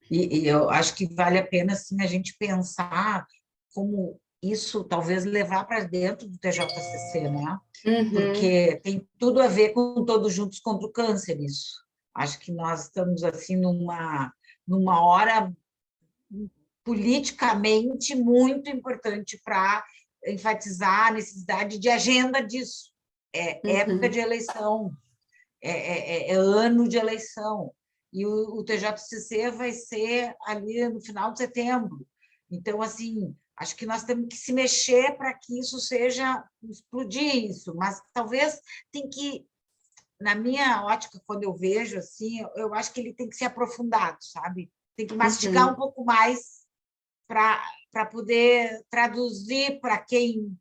E eu acho que vale a pena, sim, a gente pensar como isso talvez levar para dentro do TJCC, né? Porque tem tudo a ver com Todos Juntos contra o Câncer, isso. Acho que nós estamos, assim, numa hora politicamente muito importante para enfatizar a necessidade de agenda disso. É época de eleição, é ano de eleição. E o TJCC vai ser ali no final de setembro. Então, assim, acho que nós temos que se mexer para que isso seja, explodir isso, mas talvez tem que, na minha ótica, quando eu vejo, assim, eu acho que ele tem que ser aprofundado, sabe? Tem que mastigar um pouco mais para poder traduzir para quem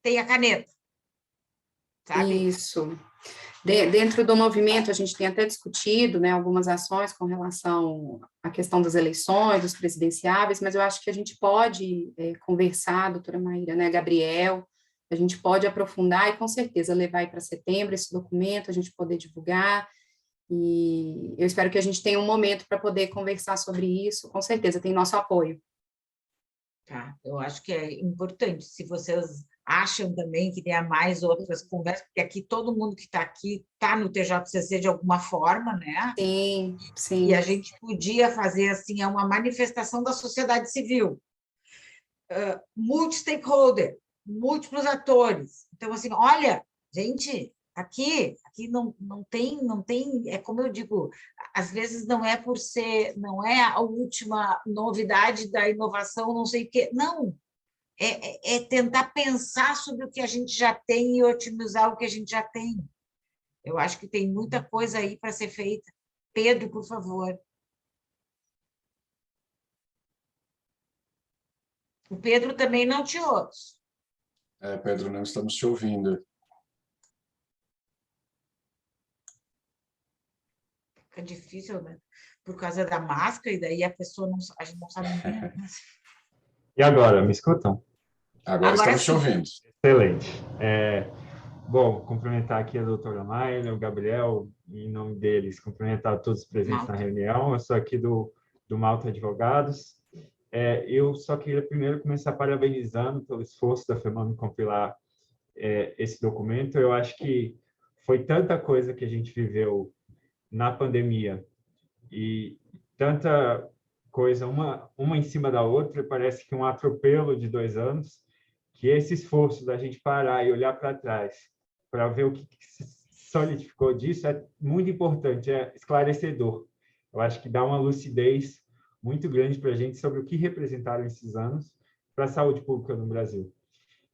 tem a caneta, sabe? Isso. Dentro do movimento, a gente tem até discutido, né, algumas ações com relação à questão das eleições, dos presidenciáveis, mas eu acho que a gente pode conversar, doutora Maíra, né, Gabriel, a gente pode aprofundar e, com certeza, levar para setembro esse documento, a gente poder divulgar, e eu espero que a gente tenha um momento para poder conversar sobre isso, com certeza, tem nosso apoio. Tá, eu acho que é importante, se vocês acham também que tenha mais outras conversas, porque aqui todo mundo que está aqui está no TJCC de alguma forma, né? Sim, sim. E a gente podia fazer, assim, uma manifestação da sociedade civil, multi-stakeholder, múltiplos atores. Então, assim, olha, gente, aqui não tem, é como eu digo, às vezes não é por ser, não é a última novidade da inovação, não sei o quê, não, é tentar pensar sobre o que a gente já tem e otimizar o que a gente já tem. Eu acho que tem muita coisa aí para ser feita. Pedro, por favor. O Pedro também não te ouve. Pedro, não estamos te ouvindo. Fica difícil, né? Por causa da máscara, e daí a pessoa não, a gente não sabe nem. E agora, me escutam? Agora estamos sim. te ouvindo. Excelente. Bom, cumprimentar aqui a doutora Maíra, o Gabriel, em nome deles, cumprimentar todos os presentes na reunião. Eu sou aqui do Malta Advogados. Eu só queria primeiro começar parabenizando pelo esforço da FEMAM em compilar esse documento. Eu acho que foi tanta coisa que a gente viveu na pandemia e tanta coisa, uma em cima da outra, parece que um atropelo de 2 anos, que esse esforço da gente parar e olhar para trás para ver o que se solidificou disso é muito importante, é esclarecedor. Eu acho que dá uma lucidez muito grande para a gente sobre o que representaram esses anos para a saúde pública no Brasil.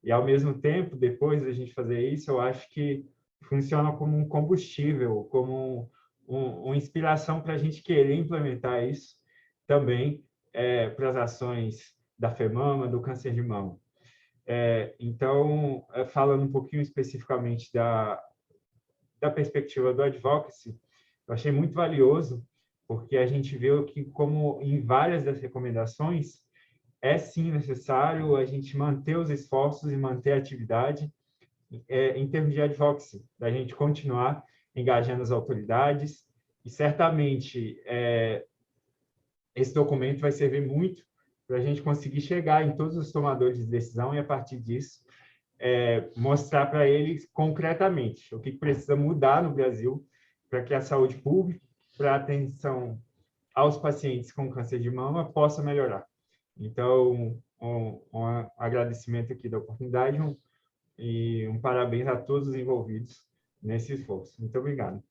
E, ao mesmo tempo, depois da gente fazer isso, eu acho que funciona como um combustível, como uma inspiração para a gente querer implementar isso também para as ações da FEMAMA, do câncer de mama. Então, falando um pouquinho especificamente da perspectiva do advocacy, eu achei muito valioso, porque a gente viu que, como em várias das recomendações, é sim necessário a gente manter os esforços e manter a atividade em termos de advocacy, da gente continuar engajando as autoridades, e certamente esse documento vai servir muito para a gente conseguir chegar em todos os tomadores de decisão e, a partir disso, mostrar para eles concretamente o que precisa mudar no Brasil para que a saúde pública, para a atenção aos pacientes com câncer de mama, possa melhorar. Então, um agradecimento aqui da oportunidade e um parabéns a todos os envolvidos nesse esforço. Muito obrigado.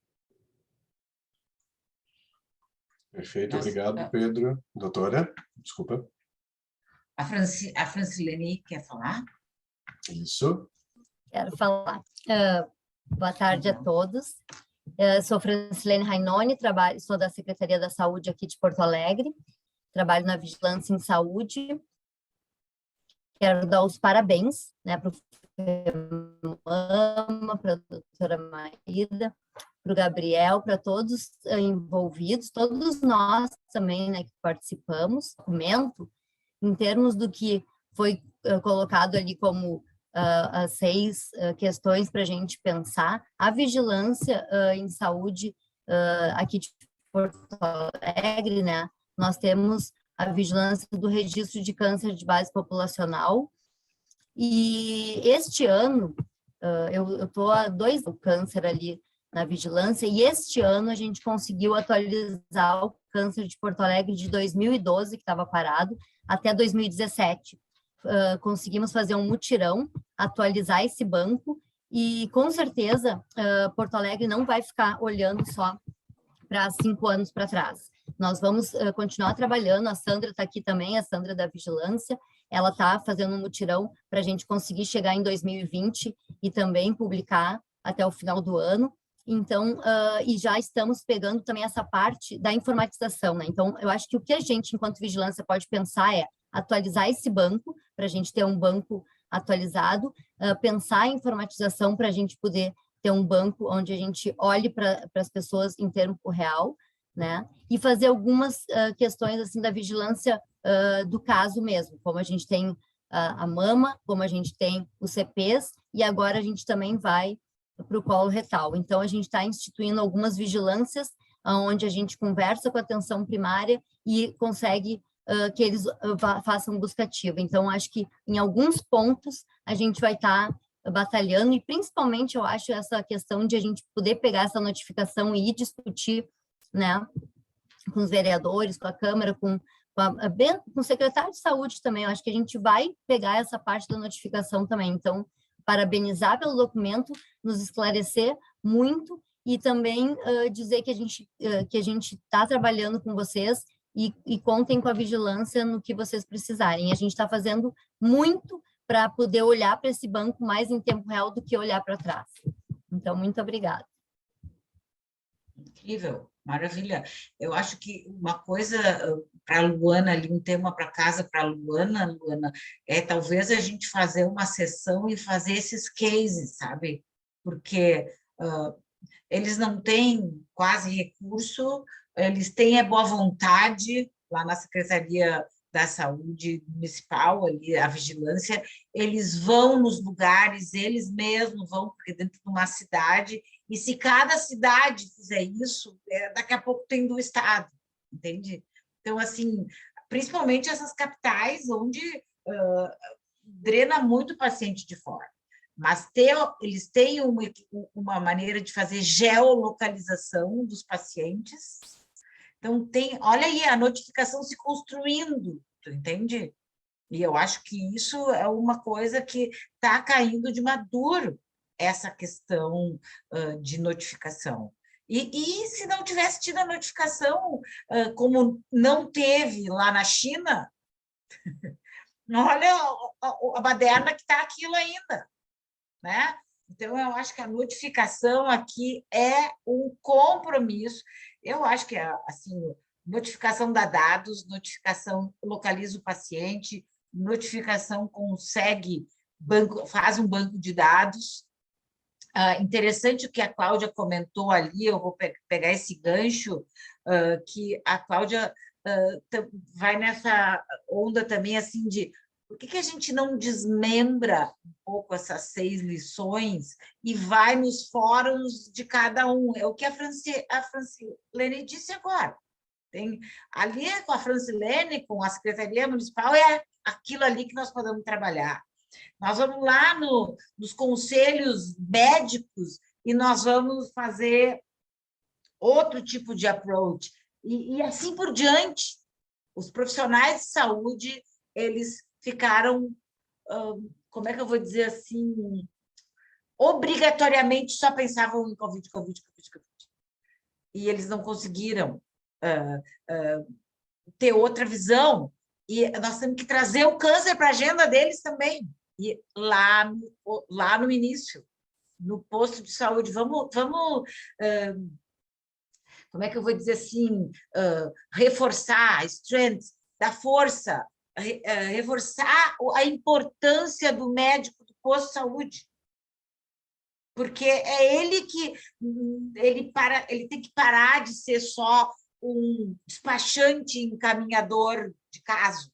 Perfeito, obrigado, Pedro. Doutora, desculpa. A Francilene quer falar? Isso. Quero falar. Boa tarde a todos. Sou Francilene Rainoni, sou da Secretaria da Saúde aqui de Porto Alegre, trabalho na Vigilância em Saúde. Quero dar os parabéns, né, para o FEMAMA, para a doutora Maíra, para o Gabriel, para todos envolvidos, todos nós também, né, que participamos do documento, em termos do que foi colocado ali como as 6 questões para a gente pensar. A vigilância em saúde aqui de Porto Alegre, né, nós temos a vigilância do registro de câncer de base populacional, e este ano, eu estou há 2 anos com câncer ali na vigilância, e este ano a gente conseguiu atualizar o câncer de Porto Alegre de 2012, que estava parado, até 2017. Conseguimos fazer um mutirão, atualizar esse banco, e com certeza Porto Alegre não vai ficar olhando só para 5 anos para trás. Nós vamos continuar trabalhando, a Sandra está aqui também, a Sandra da Vigilância, ela está fazendo um mutirão para a gente conseguir chegar em 2020 e também publicar até o final do ano. Então, e já estamos pegando também essa parte da informatização, né? Então, eu acho que o que a gente, enquanto vigilância, pode pensar é atualizar esse banco, para a gente ter um banco atualizado, pensar em informatização para a gente poder ter um banco onde a gente olhe para as pessoas em tempo real, né? E fazer algumas questões assim da vigilância do caso mesmo, como a gente tem a mama, como a gente tem os CPs, e agora a gente também vai para o colo retal. Então, a gente está instituindo algumas vigilâncias onde a gente conversa com a atenção primária e consegue que eles façam busca ativa. Então, acho que em alguns pontos a gente vai estar batalhando, e principalmente eu acho essa questão de a gente poder pegar essa notificação e ir discutir, né, com os vereadores, com a Câmara, com o secretário de Saúde também. Eu acho que a gente vai pegar essa parte da notificação também. Então, parabenizar pelo documento, nos esclarecer muito e também dizer que a gente está trabalhando com vocês e contem com a vigilância no que vocês precisarem. A gente está fazendo muito para poder olhar para esse banco mais em tempo real do que olhar para trás. Então, muito obrigada. Incrível, maravilha. Eu acho que uma coisa para a Luana, ali, um tema para casa para a Luana, é talvez a gente fazer uma sessão e fazer esses cases, sabe? Porque eles não têm quase recurso, eles têm a boa vontade lá na Secretaria da Saúde Municipal, ali, a vigilância, eles vão nos lugares, eles mesmos vão, porque dentro de uma cidade, e se cada cidade fizer isso, daqui a pouco tem do Estado, entende? Então, assim, principalmente essas capitais, onde drena muito paciente de fora, mas eles têm uma maneira de fazer geolocalização dos pacientes. Então, olha aí, a notificação se construindo, tu entende? E eu acho que isso é uma coisa que está caindo de maduro, essa questão de notificação. E se não tivesse tido a notificação, como não teve lá na China, olha a baderna que está aquilo ainda, né? Então, eu acho que a notificação aqui é um compromisso. Eu acho que, assim, notificação dá dados, notificação localiza o paciente, notificação consegue, faz um banco de dados. Interessante o que a Cláudia comentou ali, eu vou pegar esse gancho, que a Cláudia vai nessa onda também, assim, de por que a gente não desmembra um pouco essas 6 lições e vai nos fóruns de cada um? É o que a Francilene disse agora. Ali com a Francilene, com a Secretaria Municipal, é aquilo ali que nós podemos trabalhar. Nós vamos lá nos conselhos médicos e nós vamos fazer outro tipo de approach. E assim por diante. Os profissionais de saúde, eles ficaram, como é que eu vou dizer assim, obrigatoriamente só pensavam em Covid. E eles não conseguiram ter outra visão. E nós temos que trazer o câncer para a agenda deles também. E lá no início, no posto de saúde, vamos como é que eu vou dizer assim, reforçar, strength, dar força, reforçar a importância do médico do posto de saúde. Porque é ele que ele tem que parar de ser só um despachante encaminhador de caso,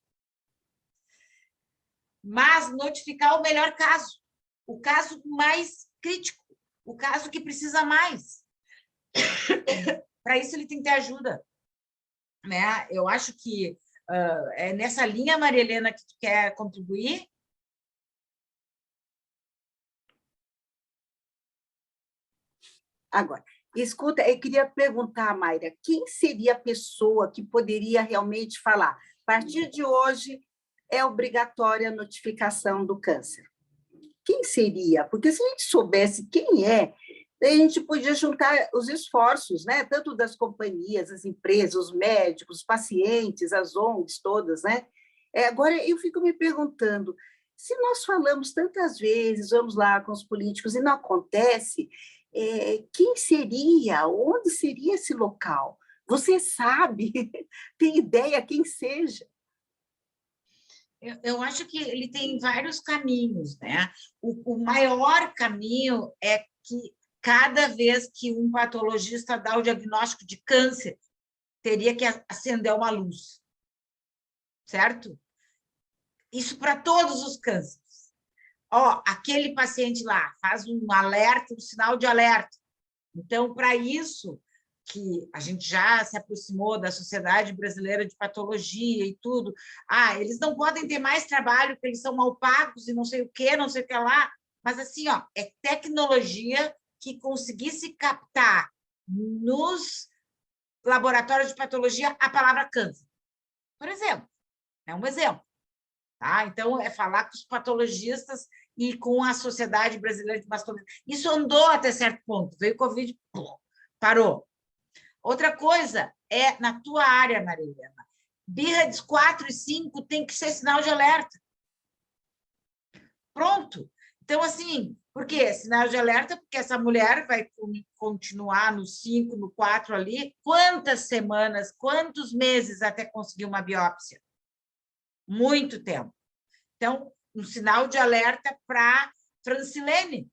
mas notificar o melhor caso, o caso mais crítico, o caso que precisa mais. Para isso, ele tem que ter ajuda. Né? Eu acho que é nessa linha, Maria Helena, que tu quer contribuir? Agora, escuta, eu queria perguntar, Mayra, quem seria a pessoa que poderia realmente falar? A partir de hoje, é obrigatória a notificação do câncer. Quem seria? Porque se a gente soubesse quem é, a gente podia juntar os esforços, né? Tanto das companhias, as empresas, os médicos, os pacientes, as ONGs todas, né? Agora, eu fico me perguntando, se nós falamos tantas vezes, vamos lá com os políticos, e não acontece, quem seria? Onde seria esse local? Você sabe? Tem ideia quem seja? Eu acho que ele tem vários caminhos, né? O maior caminho é que cada vez que um patologista dá o diagnóstico de câncer, teria que acender uma luz, certo? Isso para todos os cânceres. Aquele paciente lá faz um alerta, um sinal de alerta. Então, para isso, que a gente já se aproximou da Sociedade Brasileira de Patologia e tudo, eles não podem ter mais trabalho porque eles são mal pagos e não sei o que lá, mas assim, é tecnologia que conseguisse captar nos laboratórios de patologia a palavra câncer, por exemplo. É um exemplo. Tá? Então, é falar com os patologistas e com a Sociedade Brasileira de Mastologia. Isso andou até certo ponto. Veio o Covid, parou. Outra coisa é, na tua área, Maria Helena, BIRADS 4 e 5 tem que ser sinal de alerta. Pronto. Então, assim, por quê? Sinal de alerta, porque essa mulher vai continuar no 5, no 4 ali, quantas semanas, quantos meses até conseguir uma biópsia? Muito tempo. Então, um sinal de alerta para Francilene,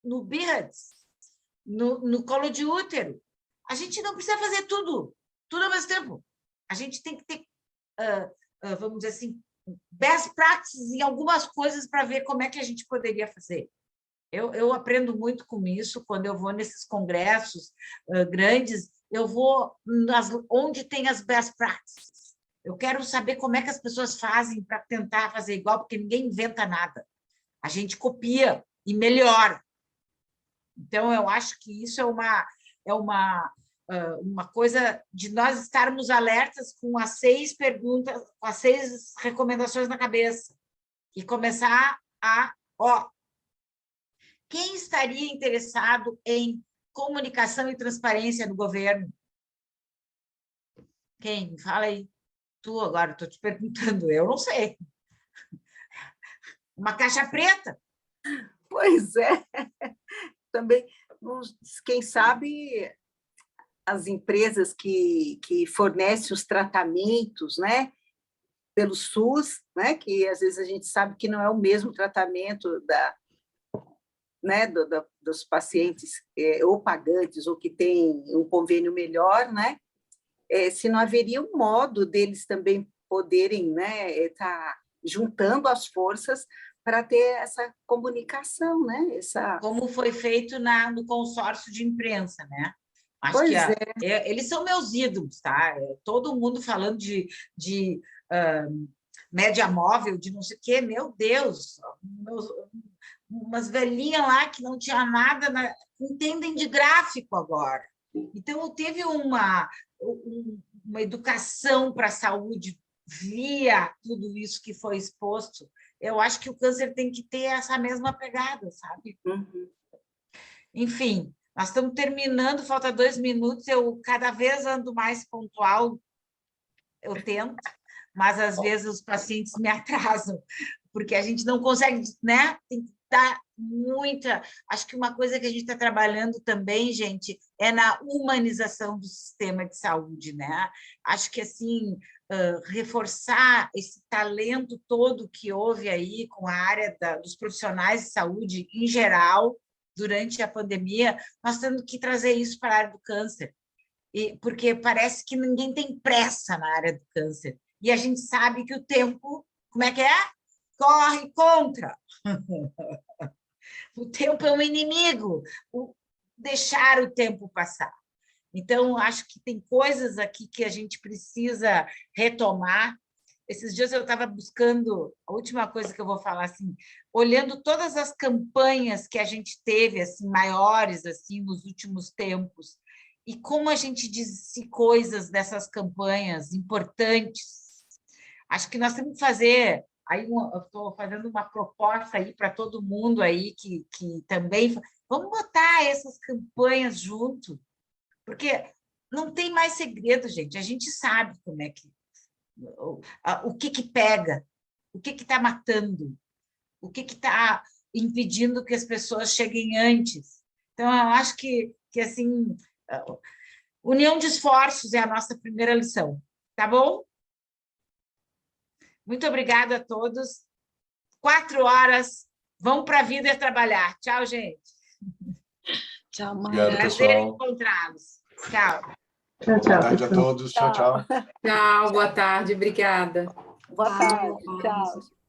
no BIRADS, no colo de útero. A gente não precisa fazer tudo ao mesmo tempo. A gente tem que ter, vamos dizer assim, best practices em algumas coisas para ver como é que a gente poderia fazer. Eu aprendo muito com isso, quando eu vou nesses congressos grandes, eu vou onde tem as best practices. Eu quero saber como é que as pessoas fazem para tentar fazer igual, porque ninguém inventa nada. A gente copia e melhora. Então, eu acho que isso é uma coisa de nós estarmos alertas com as 6 perguntas, com as 6 recomendações na cabeça e começar quem estaria interessado em comunicação e transparência no governo? Quem? Fala aí. Tu agora, estou te perguntando, eu não sei. Uma caixa preta. Pois é. Também, quem sabe, as empresas que fornecem os tratamentos, né, pelo SUS, né, que às vezes a gente sabe que não é o mesmo tratamento dos pacientes ou pagantes ou que têm um convênio melhor, né? Se não haveria um modo deles também poderem, né, estar juntando as forças para ter essa comunicação, né? Como foi feito no consórcio de imprensa, né? Acho pois que eles são meus ídolos, tá? Todo mundo falando de média móvel, de não sei o quê, meu Deus, umas velhinhas lá que não tinha nada, entendem de gráfico agora. Então, teve uma educação para a saúde via tudo isso que foi exposto, eu acho que o câncer tem que ter essa mesma pegada, sabe? Enfim, nós estamos terminando, falta 2 minutos, eu cada vez ando mais pontual, eu tento, mas às vezes os pacientes me atrasam, porque a gente não consegue, né? Tem que dar muita... Acho que uma coisa que a gente está trabalhando também, gente, é na humanização do sistema de saúde, né? Acho que, assim, reforçar esse talento todo que houve aí com a área dos profissionais de saúde em geral, durante a pandemia, nós temos que trazer isso para a área do câncer, porque parece que ninguém tem pressa na área do câncer, e a gente sabe que o tempo, como é que é? Corre contra. O tempo é um inimigo, deixar o tempo passar. Então, acho que tem coisas aqui que a gente precisa retomar. Esses dias eu estava buscando, a última coisa que eu vou falar, assim, olhando todas as campanhas que a gente teve, assim, maiores, assim, nos últimos tempos, e como a gente disse coisas dessas campanhas importantes. Acho que nós temos que fazer... Aí eu estou fazendo uma proposta aí para todo mundo aí que também... Vamos botar essas campanhas junto, porque não tem mais segredo, gente. A gente sabe como é que... O que pega, o que está matando, o que está impedindo que as pessoas cheguem antes. Então, eu acho que assim, união de esforços é a nossa primeira lição, tá bom? Muito obrigada a todos. 4 horas, vão para a vida e trabalhar. Tchau, gente. Tchau, Obrigado, Prazer em pessoal. encontrá-los. Tchau. Tchau, Boa tarde a todos. Tchau, tchau. Tchau, boa tarde, obrigada. Boa tarde. Tchau.